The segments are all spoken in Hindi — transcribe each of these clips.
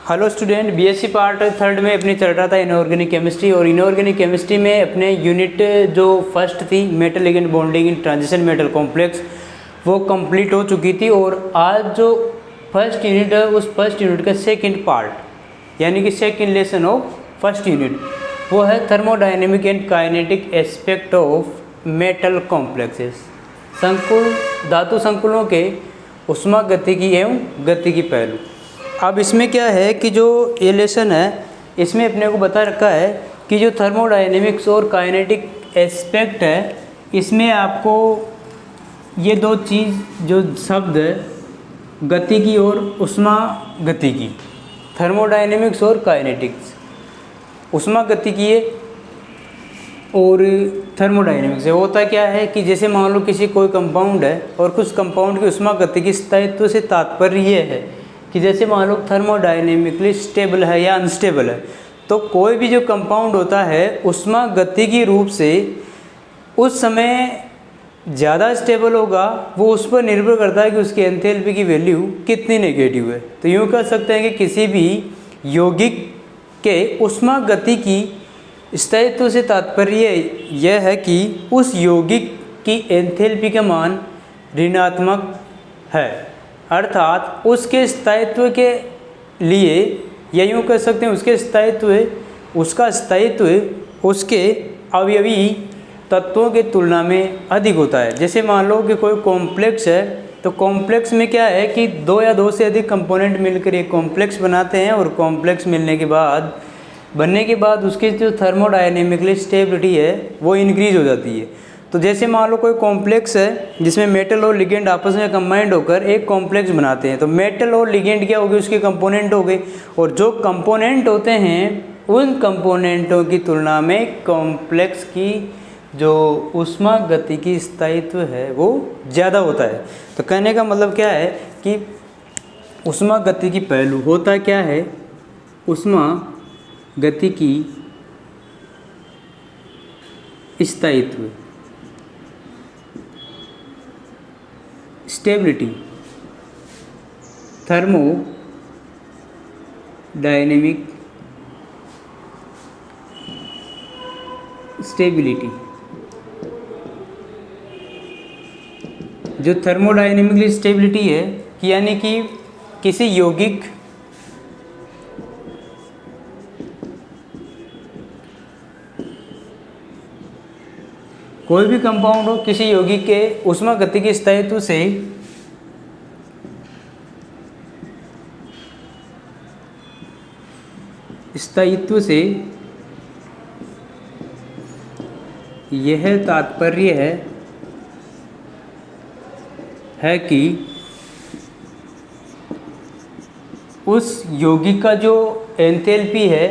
Hello student, BSc part third में अपनी चल रहा था इनऑर्गेनिक केमिस्ट्री। और इनऑर्गेनिक केमिस्ट्री में अपने यूनिट जो फर्स्ट थी metal ligand bonding in transition metal complex, वो कंप्लीट हो चुकी थी। और आज जो फर्स्ट यूनिट है उस फर्स्ट यूनिट का सेकंड पार्ट यानी कि second lesson of first unit वो है thermodynamic and kinetic aspect of metal complexes. संकुल धातु संकुलों के ऊष्मागतिकी एवं गतिकी पहलू। अब इसमें क्या है कि जो ये लेसन है इसमें अपने को बता रखा है कि जो थर्मोडायनेमिक्स और काइनेटिक एस्पेक्ट है, इसमें आपको ये दो चीज़ जो शब्द है गतिकी और ऊष्मागतिकी, थर्मोडायनेमिक्स और काइनेटिक्स, ऊष्मागतिकी और थर्मोडायनेमिक्स है। होता क्या है कि जैसे मान लो किसी कोई कंपाउंड है और कुछ कंपाउंड की ऊष्मागतिकी स्थायित्व से तात्पर्य ये है कि जैसे मान लो थर्मोडायनेमिकली स्टेबल है या अनस्टेबल है, तो कोई भी जो कंपाउंड होता है ऊष्मागतिकी रूप से उस समय ज़्यादा स्टेबल होगा, वो उस पर निर्भर करता है कि उसकी एंथैल्पी की वैल्यू कितनी नेगेटिव है। तो यूँ कह सकते हैं कि किसी भी यौगिक के ऊष्मागतिकी स्थायित्व से तात्पर्य यह है कि उस यौगिक की एंथैल्पी का मान ऋणात्मक है, अर्थात उसके स्थायित्व के लिए, या यूँ कह सकते हैं उसका स्थायित्व उसके अवयवी तत्वों के तुलना में अधिक होता है। जैसे मान लो कि कोई कॉम्प्लेक्स है, तो कॉम्प्लेक्स में क्या है कि दो या दो से अधिक कंपोनेंट मिलकर एक कॉम्प्लेक्स बनाते हैं, और कॉम्प्लेक्स बनने के बाद उसकी जो थर्मोडायनेमिकली स्टेबिलिटी है वो इंक्रीज हो जाती है। तो जैसे मान लो कोई कॉम्प्लेक्स है जिसमें मेटल और लिगेंड आपस में कंबाइंड होकर एक कॉम्प्लेक्स बनाते हैं, तो मेटल और लिगेंड क्या हो गए, उसके कंपोनेंट हो गए, और जो कंपोनेंट होते हैं उन कंपोनेंटों की तुलना में कॉम्प्लेक्स की जो ऊष्मागतिकी स्थायित्व है वो ज़्यादा होता है। तो कहने का मतलब क्या है कि ऊष्मागतिकी पहलू होता क्या है, ऊष्मागतिकी स्थायित्व, स्टेबिलिटी, थर्मोडायनेमिक स्टेबिलिटी। जो थर्मोडायनेमिकली स्टेबिलिटी है यानी कि किसी यौगिक कोई भी कंपाउंड हो, किसी यौगिक के ऊष्मागतिकी स्थायित्व से यह तात्पर्य है कि उस यौगिक का जो एंथैल्पी है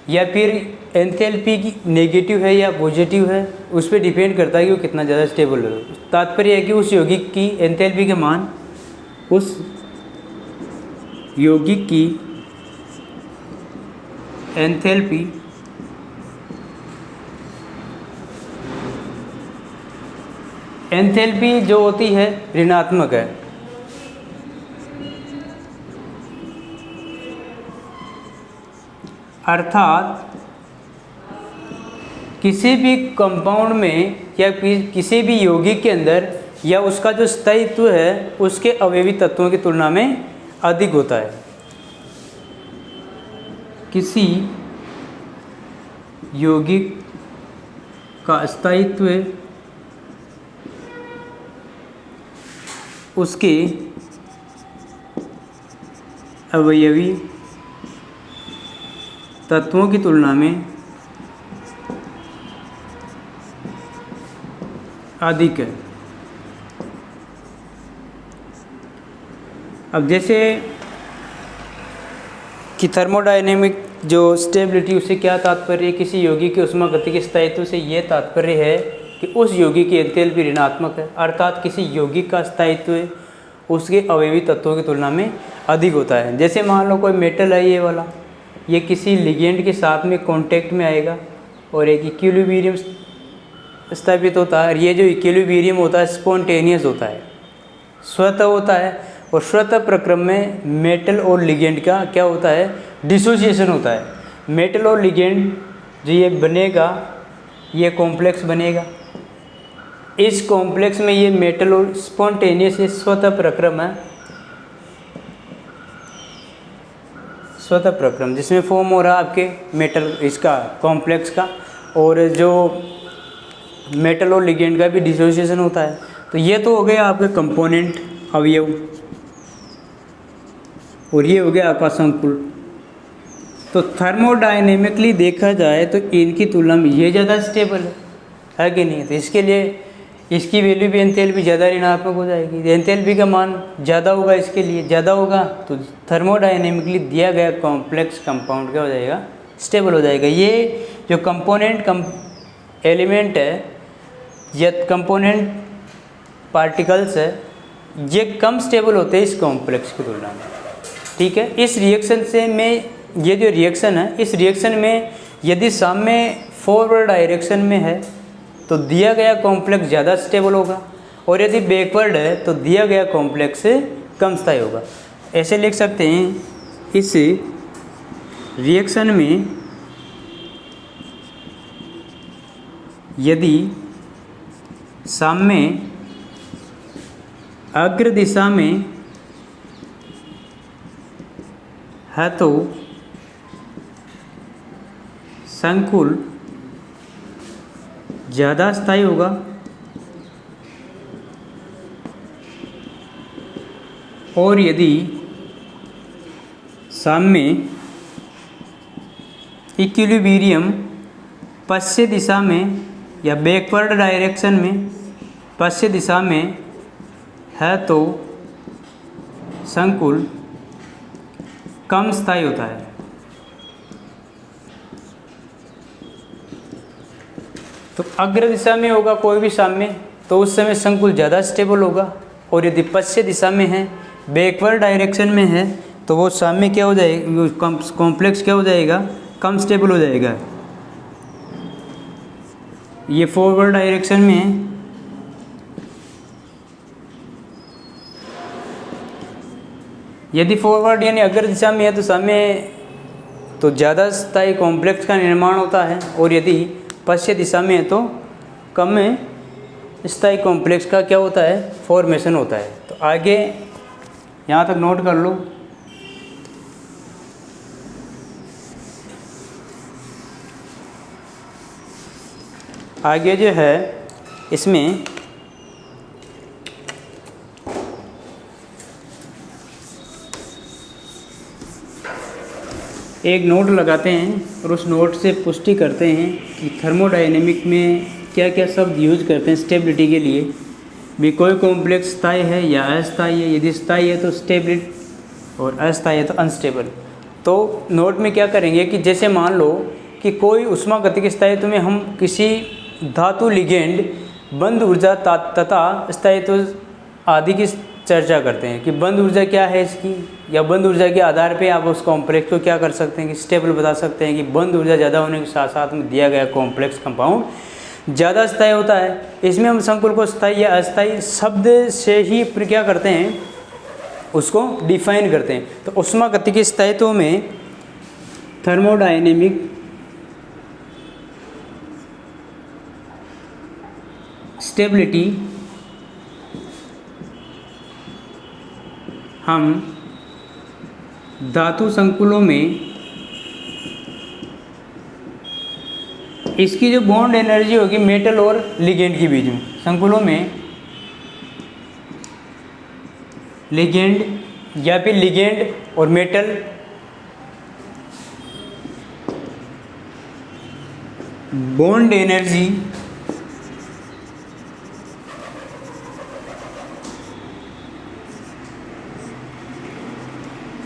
या फिर एंथैल्पी की नेगेटिव है या पॉजिटिव है, उस पर डिपेंड करता है कि वो कितना ज़्यादा स्टेबल है। तात्पर्य है कि उस यौगिक की एंथैल्पी के मान, उस यौगिक की एंथैल्पी जो होती है ऋणात्मक है, अर्थात किसी भी कंपाउंड में या किसी भी यौगिक के अंदर या उसका जो स्थायित्व है उसके अवयवी तत्वों की तुलना में अधिक होता है। किसी यौगिक का स्थायित्व उसके अवयवी तत्वों की तुलना में अधिक है। अब जैसे कि थर्मोडायनेमिक जो स्टेबिलिटी, उससे क्या तात्पर्य है, किसी यौगिक के ऊष्मागतिकी स्थायित्व से ये तात्पर्य है कि उस यौगिक की एंथैल्पी ऋणात्मक है, अर्थात किसी यौगिक का स्थायित्व उसके अवयवी तत्वों की तुलना में अधिक होता है। जैसे मान लो कोई मेटल है ये वाला, ये किसी लिगेंड के साथ में कांटेक्ट में आएगा और एक इक्विलिब्रियम स्थापित होता है। और ये जो इक्विलिब्रियम होता है स्पॉन्टेनियस होता है, स्वतः होता है, और स्वतः प्रक्रम में मेटल और लिगेंड का क्या होता है, डिसोसिएशन होता है। मेटल और लिगेंड जो ये बनेगा, ये कॉम्प्लेक्स बनेगा। इस कॉम्प्लेक्स में ये मेटल और स्पॉन्टेनियस, ये स्वतः प्रक्रम है, स्वतः प्रक्रम, जिसमें फॉर्म हो रहा है आपके मेटल इसका कॉम्प्लेक्स का, और जो मेटल और लिगेंड का भी डिसोसिएशन होता है। तो ये तो हो गया आपके कंपोनेंट अवयव, और ये हो गया आपका संकुल। तो थर्मोडायनेमिकली देखा जाए तो इनकी तुलना में ये ज़्यादा स्टेबल है कि नहीं? तो इसके लिए इसकी वैल्यू भी एंथैल्पी ज़्यादा ऋणात्मक हो जाएगी, एंथैल्पी का मान ज़्यादा होगा, इसके लिए ज़्यादा होगा, तो थर्मोडायनेमिकली दिया गया कॉम्प्लेक्स कंपाउंड क्या हो जाएगा? स्टेबल हो जाएगा। ये जो कंपोनेंट एलिमेंट है या कंपोनेंट पार्टिकल्स है, ये कम स्टेबल होते हैं इस कॉम्प्लेक्स की तुलना में, ठीक है। इस रिएक्शन से में ये जो रिएक्शन है, इस रिएक्शन में यदि सामने फॉरवर्ड डायरेक्शन में है तो दिया गया कॉम्प्लेक्स ज़्यादा स्टेबल होगा, और यदि बैकवर्ड है तो दिया गया कॉम्प्लेक्स कम स्थायी होगा। ऐसे लिख सकते हैं, इस रिएक्शन में यदि साम्य अग्र दिशा में है तो संकुल ज़्यादा स्थायी होगा, और यदि साम्य इक्विलिब्रियम पश्चिम दिशा में या बैकवर्ड डायरेक्शन में पश्चिम दिशा में है तो संकुल कम स्थायी होता है। तो अग्र दिशा में होगा कोई भी साम्य तो उस समय संकुल ज़्यादा स्टेबल होगा, और यदि पश्चिम दिशा में है, बैकवर्ड डायरेक्शन में है, तो वो साम्य क्या हो जाएगा? कॉम्प्लेक्स क्या हो जाएगा? कम स्टेबल हो जाएगा। ये फॉरवर्ड डायरेक्शन में है, यदि फॉरवर्ड यानी अग्र दिशा में है तो साम्य तो ज़्यादा स्थायी कॉम्प्लेक्स का निर्माण होता है, और यदि पश्चिम दिशा में है तो कम स्थायी कॉम्प्लेक्स का क्या होता है? फॉर्मेशन होता है। तो आगे यहाँ तक नोट कर लो। आगे जो है इसमें एक नोट लगाते हैं और उस नोट से पुष्टि करते हैं कि थर्मोडायनेमिक में क्या क्या शब्द यूज करते हैं स्टेबिलिटी के लिए। भी कोई कॉम्प्लेक्स स्थायी है या अस्थायी है, यदि स्थायी है तो स्टेबिल और अस्थायी है तो अनस्टेबल। तो नोट में क्या करेंगे कि जैसे मान लो कि कोई ऊष्मागतिकी स्थायित्व में हम किसी धातु लिगेंड बंद ऊर्जा तथा स्थायित्व आदि की चर्चा करते हैं कि बंद ऊर्जा क्या है इसकी, या बंद ऊर्जा के आधार पे आप उस कॉम्प्लेक्स को क्या कर सकते हैं कि स्टेबल बता सकते हैं कि बंद ऊर्जा ज़्यादा होने के साथ साथ में दिया गया कॉम्प्लेक्स कंपाउंड ज़्यादा स्थायी होता है। इसमें हम संकुल को स्थायी या अस्थायी शब्द से ही क्या करते हैं, उसको डिफाइन करते हैं। तो ऊष्मागतिकी स्थायित्व में थर्मोडायनेमिक स्टेबिलिटी हम धातु संकुलों में इसकी जो बॉन्ड एनर्जी होगी मेटल और लिगेंड के बीच में, संकुलों में लिगेंड या फिर लिगेंड और मेटल बॉन्ड एनर्जी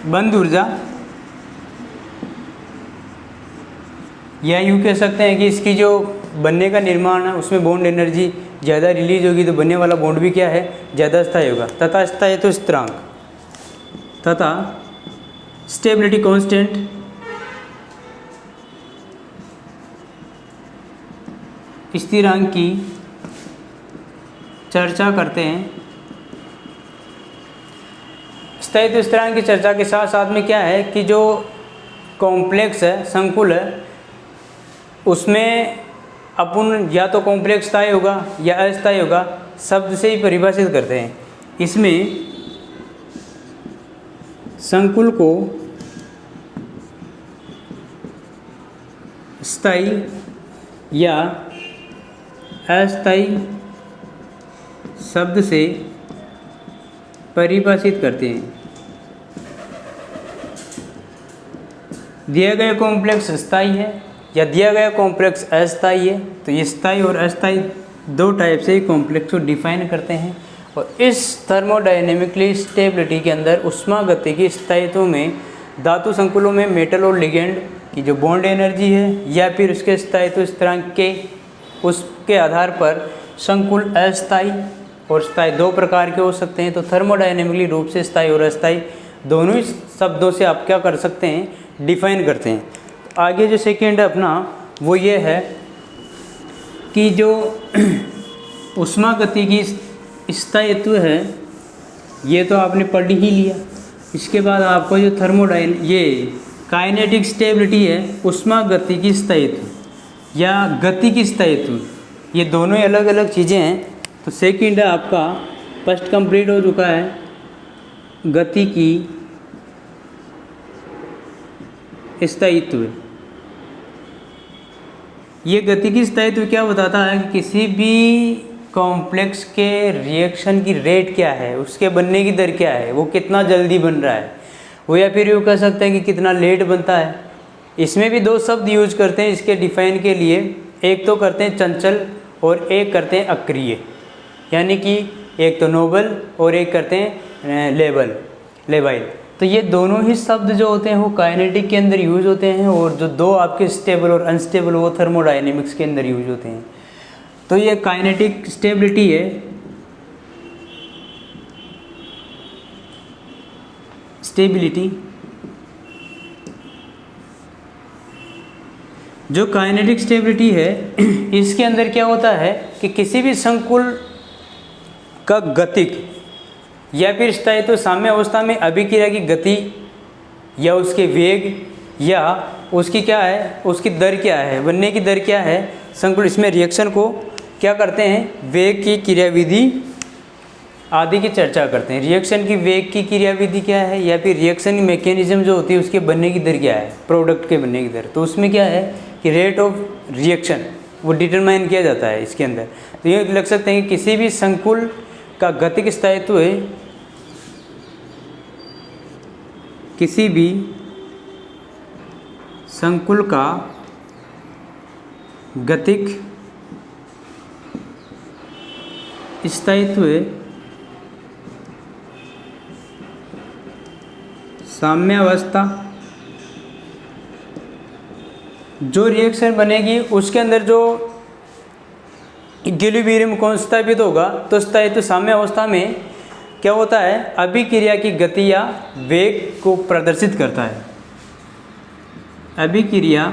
बंद ऊर्जा, या यूँ कह सकते हैं कि इसकी जो बनने का निर्माण है उसमें बॉन्ड एनर्जी ज़्यादा रिलीज होगी तो बनने वाला बॉन्ड भी क्या है, ज़्यादा स्थायी होगा। तथा स्थायित्व स्थिरांक तथा स्टेबिलिटी कांस्टेंट स्थिरांक की चर्चा करते हैं। स्थायित्व स्थिरांक की चर्चा के साथ साथ में क्या है कि जो कॉम्प्लेक्स है, संकुल है, उसमें अपन या तो कॉम्प्लेक्स स्थायी होगा या अस्थायी होगा, शब्द से ही परिभाषित करते हैं। इसमें संकुल को स्थायी या अस्थायी शब्द से परिभाषित करते हैं। दिया गया कॉम्प्लेक्स स्थायी है या दिया गया कॉम्प्लेक्स अस्थायी है, तो ये स्थायी और अस्थायी दो टाइप से कॉम्प्लेक्स को डिफाइन करते हैं। और इस थर्मोडायनेमिकली स्टेबिलिटी के अंदर ऊष्मागतिकी स्थायित्व में धातु संकुलों में मेटल और लिगेंड की जो बॉन्ड एनर्जी है या फिर उसके स्थायित्व स्थिरांक के उसके आधार पर संकुल अस्थायी और स्थायी दो प्रकार के हो सकते हैं। तो थर्मोडायनेमिकली रूप से स्थायी और अस्थायी दोनों ही शब्दों से आप क्या कर सकते हैं, डिफाइन करते हैं। आगे जो सेकेंड है अपना वो ये है कि जो ऊष्मागतिकी स्थायित्व है ये तो आपने पढ़ ही लिया। इसके बाद आपको जो ये काइनेटिक स्टेबिलिटी है, ऊष्मागतिकी स्थायित्व या गति की स्थायित्व, ये दोनों ही अलग अलग चीज़ें हैं। तो सेकंड है आपका फर्स्ट कंप्लीट हो चुका है, गति की स्थायित्व। ये गति की स्थायित्व क्या बताता है कि किसी भी कॉम्प्लेक्स के रिएक्शन की रेट क्या है, उसके बनने की दर क्या है, वो कितना जल्दी बन रहा है, वो या फिर यूँ कह सकते हैं कि कितना लेट बनता है। इसमें भी दो शब्द यूज करते हैं इसके डिफाइन के लिए, एक तो करते हैं चंचल और एक करते हैं अक्रिय, यानी कि एक तो नोबल और एक करते हैं लेबाइल। तो ये दोनों ही शब्द जो होते हैं वो काइनेटिक के अंदर यूज होते हैं, और जो दो आपके स्टेबल और अनस्टेबल वो थर्मोडायनेमिक्स के अंदर यूज होते हैं। तो ये काइनेटिक स्टेबिलिटी है, स्टेबिलिटी जो काइनेटिक स्टेबिलिटी है इसके अंदर क्या होता है कि किसी भी संकुल का गतिक या फिर स्थायित्व साम्य अवस्था में अभिक्रिया की गति या उसके वेग या उसकी क्या है, उसकी दर क्या है, बनने की दर क्या है संकुल, इसमें रिएक्शन को क्या करते हैं, वेग की क्रियाविधि आदि की चर्चा करते हैं। रिएक्शन की वेग की क्रियाविधि क्या है या फिर रिएक्शन की मैकेनिज्म जो होती है उसके बनने की दर क्या है, प्रोडक्ट के बनने की दर। तो उसमें क्या है कि रेट ऑफ रिएक्शन वो डिटरमाइन किया जाता है इसके अंदर। तो ये लग सकते हैं कि किसी भी संकुल का गतिक स्थायित्व है, किसी भी संकुल का गतिक स्थायित्व है साम्यावस्था, जो रिएक्शन बनेगी उसके अंदर जो इक्विलिब्रियम कौन स्थापित होगा, तो स्थायित्व साम्य अवस्था में क्या होता है, अभिक्रिया की गति या वेग को प्रदर्शित करता है। अभिक्रिया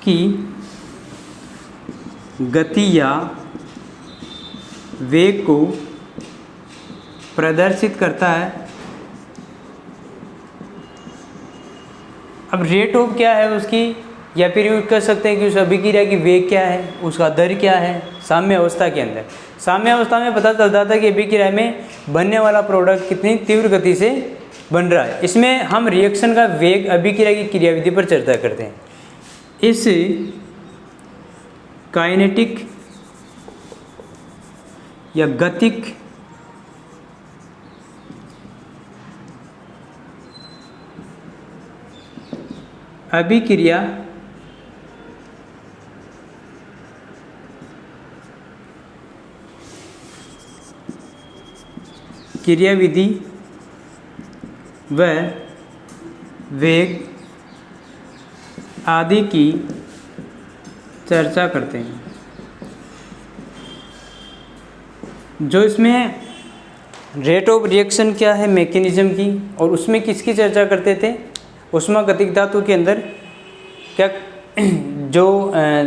की गति या वेग को प्रदर्शित करता है। अब रेट ऑफ क्या है उसकी, या फिर यूँ कह सकते हैं कि उस अभिक्रिया की वेग क्या है, उसका दर क्या है साम्य अवस्था के अंदर। साम्य अवस्था में पता चलता था कि अभिक्रिया में बनने वाला प्रोडक्ट कितनी तीव्र गति से बन रहा है। इसमें हम रिएक्शन का वेग अभिक्रिया की क्रियाविधि पर चर्चा करते हैं। इस काइनेटिक या गतिक अभिक्रिया क्रियाविधि व वेग आदि की चर्चा करते हैं। जो इसमें रेट ऑफ रिएक्शन क्या है मैकेनिज्म की, और उसमें किसकी चर्चा करते थे, ऊष्मागतिक धातु के अंदर क्या जो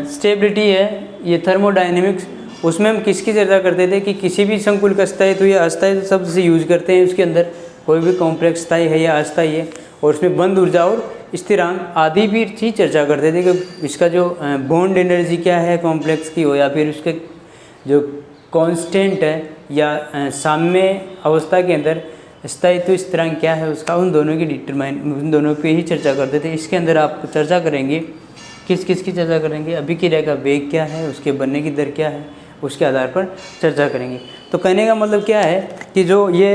स्टेबिलिटी है ये थर्मोडायनेमिक्स, उसमें हम किसकी चर्चा करते थे कि किसी भी संकुल का स्थायित्व या अस्थायी शब्द से यूज करते हैं। उसके अंदर कोई भी कॉम्प्लेक्स स्थायी है या अस्थायी है, और उसमें बंद ऊर्जा और स्थिरांक आदि भी चीज चर्चा करते थे कि इसका जो बॉन्ड एनर्जी क्या है कॉम्प्लेक्स की हो, या फिर उसके जो कांस्टेंट है या साम्य अवस्था के अंदर स्थायित्व स्थिरांक क्या है उसका, उन दोनों पे ही चर्चा करते थे। इसके अंदर आप चर्चा करेंगे किस की चर्चा करेंगे, अभिक्रिया का वेग क्या है, उसके बनने की दर क्या है, उसके आधार पर चर्चा करेंगे। तो कहने का मतलब क्या है कि जो ये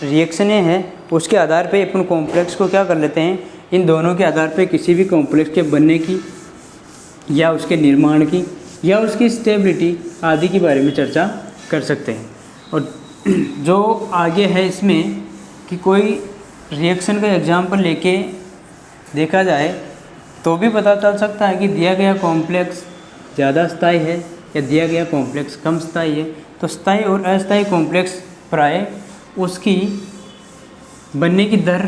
रिएक्शनें हैं उसके आधार पे अपन कॉम्प्लेक्स को क्या कर लेते हैं, इन दोनों के आधार पे किसी भी कॉम्प्लेक्स के बनने की या उसके निर्माण की या उसकी स्टेबिलिटी आदि के बारे में चर्चा कर सकते हैं। और जो आगे है इसमें कि कोई रिएक्शन का एग्जाम्पल लेके देखा जाए तो भी पता चल सकता है कि दिया गया कॉम्प्लेक्स ज़्यादा स्थायी है या दिया गया कॉम्प्लेक्स कम स्थायी है। तो स्थायी और अस्थायी कॉम्प्लेक्स प्राय उसकी बनने की दर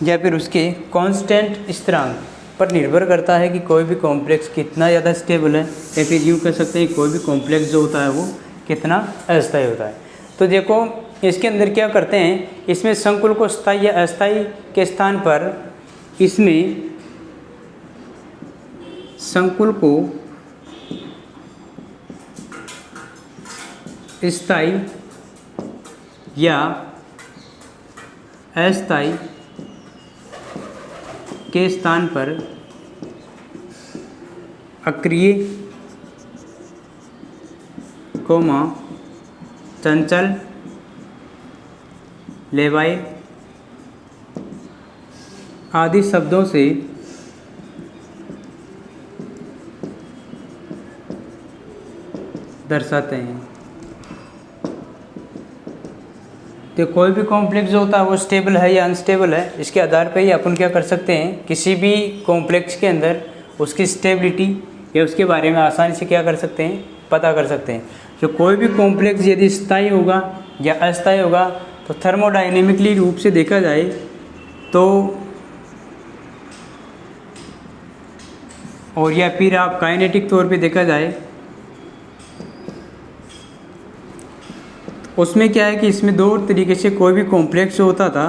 या फिर उसके कांस्टेंट स्थिरांक पर निर्भर करता है कि कोई भी कॉम्प्लेक्स कितना ज़्यादा स्टेबल है, या फिर यूँ कह सकते हैं कोई भी कॉम्प्लेक्स जो होता है वो कितना अस्थायी होता है। तो देखो इसके अंदर क्या करते हैं, इसमें संकुल को स्थायी या अस्थायी के स्थान पर इसमें संकुल को स्थायी या अस्थायी के स्थान पर अक्रिय कोमा चंचल लेवाइल आदि शब्दों से दर्शाते हैं। तो कोई भी कॉम्प्लेक्स जो होता है वो स्टेबल है या अनस्टेबल है, इसके आधार पर ही अपन क्या कर सकते हैं, किसी भी कॉम्प्लेक्स के अंदर उसकी स्टेबिलिटी या उसके बारे में आसानी से क्या कर सकते हैं, पता कर सकते हैं। जो कोई भी कॉम्प्लेक्स यदि स्थायी होगा या अस्थायी होगा तो थर्मोडायनेमिकली रूप से देखा जाए तो, और या फिर आप काइनेटिक तौर पे देखा जाए उसमें क्या है कि इसमें दो तरीके से कोई भी कॉम्प्लेक्स जो होता था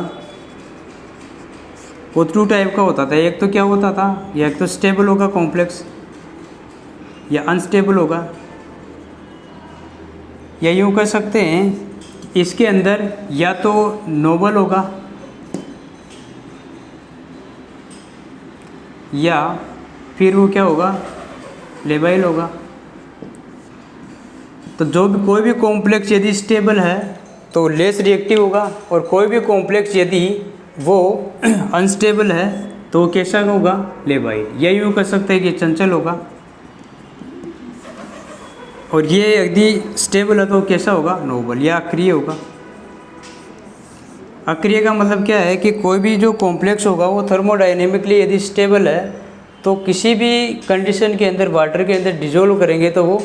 वो टू टाइप का होता था। एक तो क्या होता था, या एक तो स्टेबल होगा कॉम्प्लेक्स या अनस्टेबल होगा, या यूँ कह सकते हैं इसके अंदर या तो नोबल होगा या फिर वो क्या होगा, लेबाइल होगा। तो जो भी कोई भी कॉम्प्लेक्स यदि स्टेबल है तो लेस रिएक्टिव होगा, और कोई भी कॉम्प्लेक्स यदि वो अनस्टेबल है तो वो कैसा होगा, लेबाइल, या यूँ कह सकते हैं कि चंचल होगा। और ये यदि स्टेबल है तो कैसा होगा, नोबल या अक्रिय होगा। अक्रिय का मतलब क्या है कि कोई भी जो कॉम्प्लेक्स होगा वो थर्मोडायनेमिकली यदि स्टेबल है तो किसी भी कंडीशन के अंदर वाटर के अंदर डिजोल्व करेंगे तो वो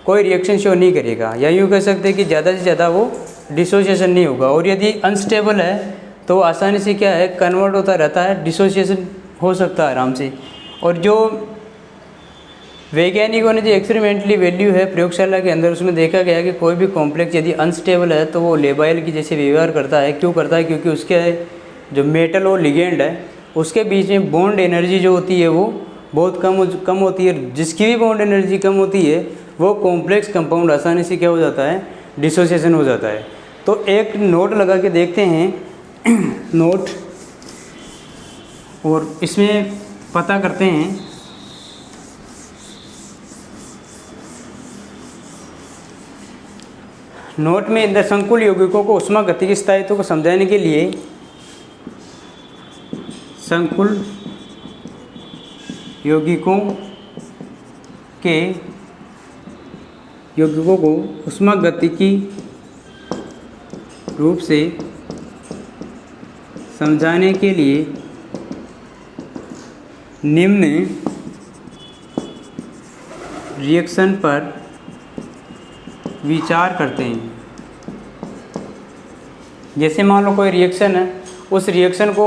कोई रिएक्शन शो नहीं करेगा, या यूँ कह सकते हैं कि ज़्यादा से ज़्यादा वो डिसोसिएशन नहीं होगा। और यदि अनस्टेबल है तो आसानी से क्या है, कन्वर्ट होता रहता है, डिसोसिएशन हो सकता है आराम से। और जो वैज्ञानिकों ने जो एक्सपेरिमेंटली वैल्यू है प्रयोगशाला के अंदर उसमें देखा गया कि कोई भी कॉम्प्लेक्स यदि अनस्टेबल है तो वो लेबाइल की जैसे व्यवहार करता है। क्यों करता है, क्योंकि उसके जो मेटल और लिगेंड है उसके बीच में बॉन्ड एनर्जी जो होती है वो बहुत कम होती है। जिसकी भी बॉन्ड एनर्जी कम होती है वो कॉम्प्लेक्स कंपाउंड आसानी से क्या हो जाता है, डिसोसिएशन हो जाता है। तो एक नोट लगा के देखते हैं नोट, और इसमें पता करते हैं नोट में अंदर संकुल यौगिकों को ऊष्मागतिकी स्थायित्व को समझाने के लिए संकुल यौगिकों को ऊष्मागतिकी रूप से समझाने के लिए निम्न रिएक्शन पर विचार करते हैं। जैसे मान लो कोई रिएक्शन है, उस रिएक्शन को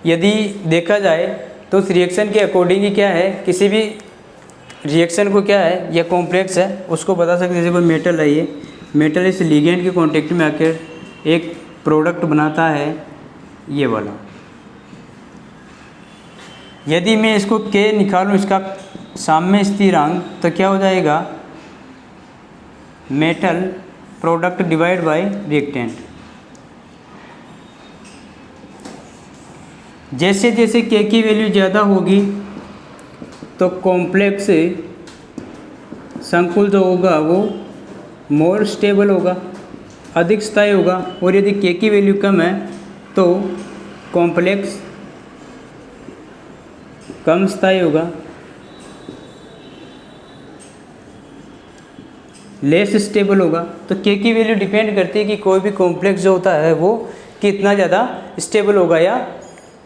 यदि देखा जाए तो उस रिएक्शन के अकॉर्डिंग ही क्या है, किसी भी रिएक्शन को क्या है, यह कॉम्प्लेक्स है उसको बता सकते हैं। जैसे कोई मेटल है, ये मेटल इस लिगेंड के कांटेक्ट में आकर एक प्रोडक्ट बनाता है ये वाला। यदि मैं इसको K निकालूं, इसका साम्य स्थिरांक, तो क्या हो जाएगा, metal product divide by reactant. जैसे जैसे K की वैल्यू ज़्यादा होगी तो कॉम्प्लेक्स संकुल जो होगा वो मोर स्टेबल होगा, अधिक स्थायी होगा, और यदि K की वैल्यू कम है तो कॉम्प्लेक्स कम स्थायी होगा, लेस स्टेबल होगा। तो K की वैल्यू डिपेंड करती है कि कोई भी कॉम्प्लेक्स जो होता है वो कितना ज़्यादा स्टेबल होगा या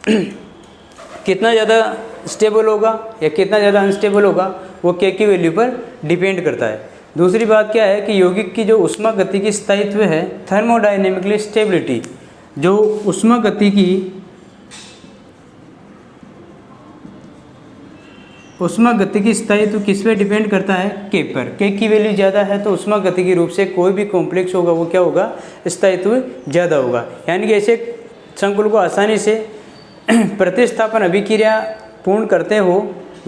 कितना ज़्यादा स्टेबल होगा या कितना ज़्यादा अनस्टेबल होगा, वो K की वैल्यू पर डिपेंड करता है। दूसरी बात क्या है कि यौगिक की जो ऊष्मागतिकी स्थायित्व है, थर्मोडायनेमिकली स्टेबिलिटी, जो ऊष्मागतिकी स्थायित्व किस पे डिपेंड करता है, K पर। K की वैल्यू ज़्यादा है तो ऊष्मागतिकी रूप से कोई भी कॉम्प्लेक्स होगा वो क्या होगा, स्थायित्व ज़्यादा होगा। यानी कि ऐसे संकुल को आसानी से प्रतिस्थापन अभिक्रिया पूर्ण करते हो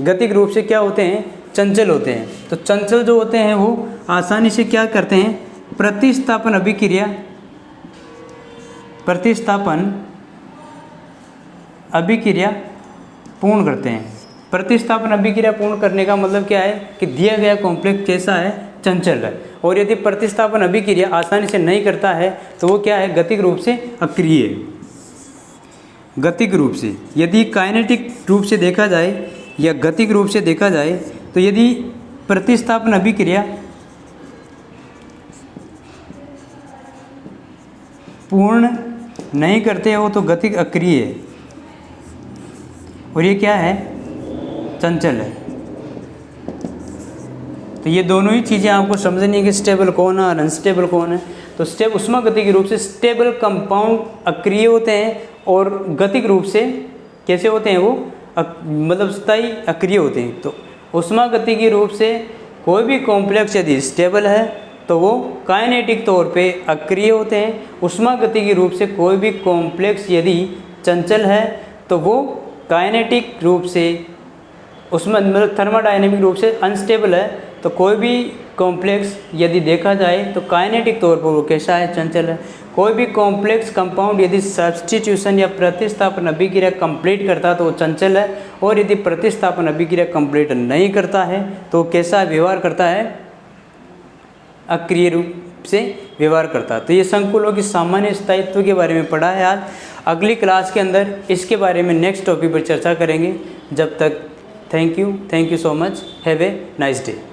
गतिक रूप से क्या होते हैं, चंचल होते हैं। तो चंचल जो होते हैं वो आसानी से क्या करते हैं, प्रतिस्थापन अभिक्रिया पूर्ण करते हैं। प्रतिस्थापन अभिक्रिया पूर्ण करने का मतलब क्या है कि दिया गया कॉम्प्लेक्स कैसा है, चंचल है। और यदि प्रतिस्थापन अभिक्रिया आसानी से नहीं करता है तो वो क्या है, गतिक रूप से अक्रिय। गतिक रूप से, यदि काइनेटिक रूप से देखा जाए या गतिक रूप से देखा जाए तो यदि प्रतिस्थापन अभिक्रिया पूर्ण नहीं करते हो तो गतिक अक्रिय है, और ये क्या है, चंचल है। तो ये दोनों ही चीज़ें आपको समझनी है कि स्टेबल कौन है और अनस्टेबल कौन है। तो ऊष्मागतिकी रूप से स्टेबल कंपाउंड अक्रिय होते हैं और गतिक रूप से कैसे होते हैं, वो मतलब स्थायी अक्रिय होते हैं। तो ऊष्मागतिकी रूप से कोई भी कॉम्प्लेक्स यदि स्टेबल है तो वो काइनेटिक तौर पे अक्रिय होते हैं। ऊष्मागतिकी रूप से कोई भी कॉम्प्लेक्स यदि चंचल है तो वो काइनेटिक रूप से मतलब थर्मोडायनेमिक रूप से अनस्टेबल है। तो कोई भी कॉम्प्लेक्स यदि देखा जाए तो काइनेटिक तौर पर वो कैसा है, चंचल है। कोई भी कॉम्प्लेक्स कंपाउंड यदि सब्स्टिट्यूशन या प्रतिस्थापन अभिक्रिया कंप्लीट करता है तो वो चंचल है, और यदि प्रतिस्थापन अभिक्रिया कंप्लीट नहीं करता है तो कैसा व्यवहार करता है, अक्रिय रूप से व्यवहार करता है। तो ये संकुलों की सामान्य स्थायित्व के बारे में पढ़ा है आज। अगली क्लास के अंदर इसके बारे में नेक्स्ट टॉपिक पर चर्चा करेंगे। जब तक thank you so much, have a nice day.